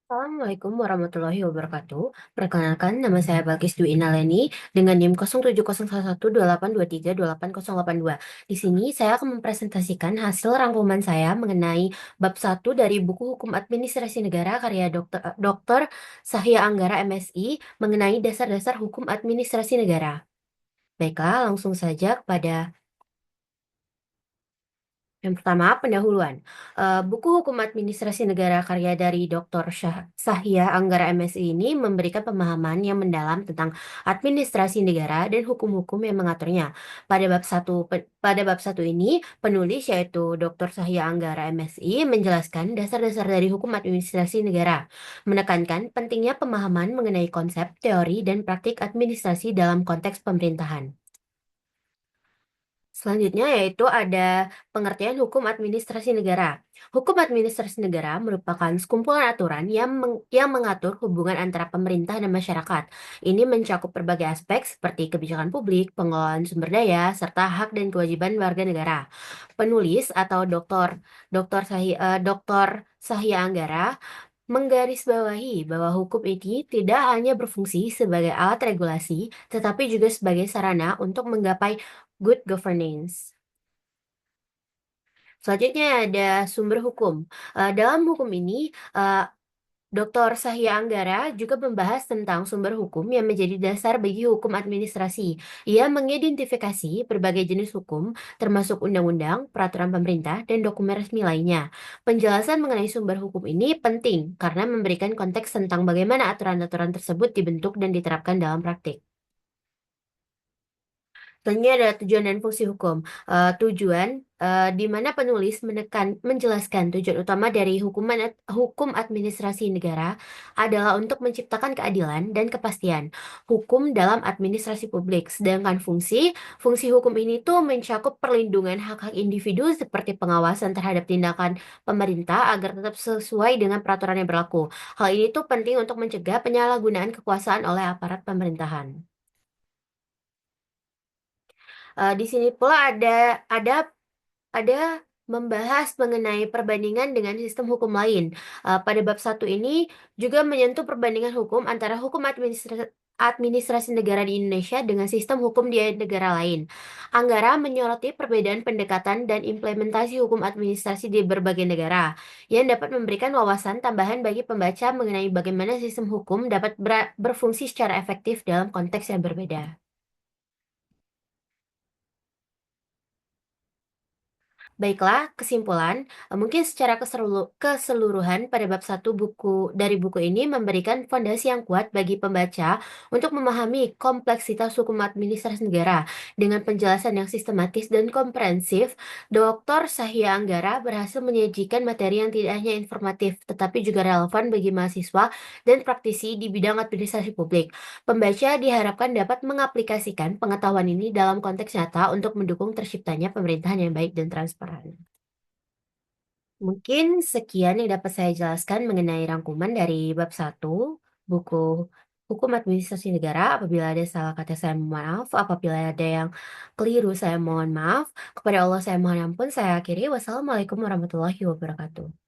Assalamualaikum warahmatullahi wabarakatuh. Perkenalkan, nama saya Balkis Dwi Inaleni dengan NIM 07012823280882. Di sini saya akan mempresentasikan hasil rangkuman saya mengenai bab 1 dari buku Hukum Administrasi Negara karya Dr. Sahya Anggara MSI mengenai dasar-dasar hukum administrasi negara. Baiklah, langsung saja kepada yang pertama, pendahuluan. Buku Hukum Administrasi Negara karya dari Dr. Sahya Anggara MSI ini memberikan pemahaman yang mendalam tentang administrasi negara dan hukum-hukum yang mengaturnya. Pada bab satu ini, penulis yaitu Dr. Sahya Anggara MSI menjelaskan dasar-dasar dari hukum administrasi negara, menekankan pentingnya pemahaman mengenai konsep, teori, dan praktik administrasi dalam konteks pemerintahan. Selanjutnya yaitu ada pengertian hukum administrasi negara. Hukum administrasi negara merupakan sekumpulan aturan yang mengatur hubungan antara pemerintah dan masyarakat. Ini mencakup berbagai aspek seperti kebijakan publik, pengelolaan sumber daya, serta hak dan kewajiban warga negara. Penulis atau Dr. Sahya Anggara menggarisbawahi bahwa hukum ini tidak hanya berfungsi sebagai alat regulasi, tetapi juga sebagai sarana untuk menggapai good governance. Selanjutnya ada sumber hukum. Dalam hukum ini, Dr. Sahya Anggara juga membahas tentang sumber hukum yang menjadi dasar bagi hukum administrasi. Ia mengidentifikasi berbagai jenis hukum, termasuk undang-undang, peraturan pemerintah, dan dokumen resmi lainnya. Penjelasan mengenai sumber hukum ini penting karena memberikan konteks tentang bagaimana aturan-aturan tersebut dibentuk dan diterapkan dalam praktik. Selanjutnya ada tujuan dan fungsi hukum. Tujuan di mana penulis menjelaskan tujuan utama dari hukum administrasi negara adalah untuk menciptakan keadilan dan kepastian hukum dalam administrasi publik. Sedangkan fungsi hukum ini tuh mencakup perlindungan hak-hak individu seperti pengawasan terhadap tindakan pemerintah agar tetap sesuai dengan peraturan yang berlaku. Hal ini tuh penting untuk mencegah penyalahgunaan kekuasaan oleh aparat pemerintahan. Di sini pula ada membahas mengenai perbandingan dengan sistem hukum lain. Pada bab satu ini juga menyentuh perbandingan hukum antara hukum administrasi negara di Indonesia dengan sistem hukum di negara lain. Anggara menyoroti perbedaan pendekatan dan implementasi hukum administrasi di berbagai negara yang dapat memberikan wawasan tambahan bagi pembaca mengenai bagaimana sistem hukum dapat berfungsi secara efektif dalam konteks yang berbeda. Baiklah, kesimpulan, mungkin secara keseluruhan pada bab satu buku ini memberikan fondasi yang kuat bagi pembaca untuk memahami kompleksitas hukum administrasi negara. Dengan penjelasan yang sistematis dan komprehensif, Dr. Sahya Anggara berhasil menyajikan materi yang tidak hanya informatif, tetapi juga relevan bagi mahasiswa dan praktisi di bidang administrasi publik. Pembaca diharapkan dapat mengaplikasikan pengetahuan ini dalam konteks nyata untuk mendukung terciptanya pemerintahan yang baik dan transparan. Mungkin sekian yang dapat saya jelaskan mengenai rangkuman dari bab satu buku Hukum Administrasi Negara. Apabila ada salah kata saya mohon maaf, apabila ada yang keliru saya mohon maaf. Kepada Allah saya mohon ampun. Saya akhiri. Wassalamualaikum warahmatullahi wabarakatuh.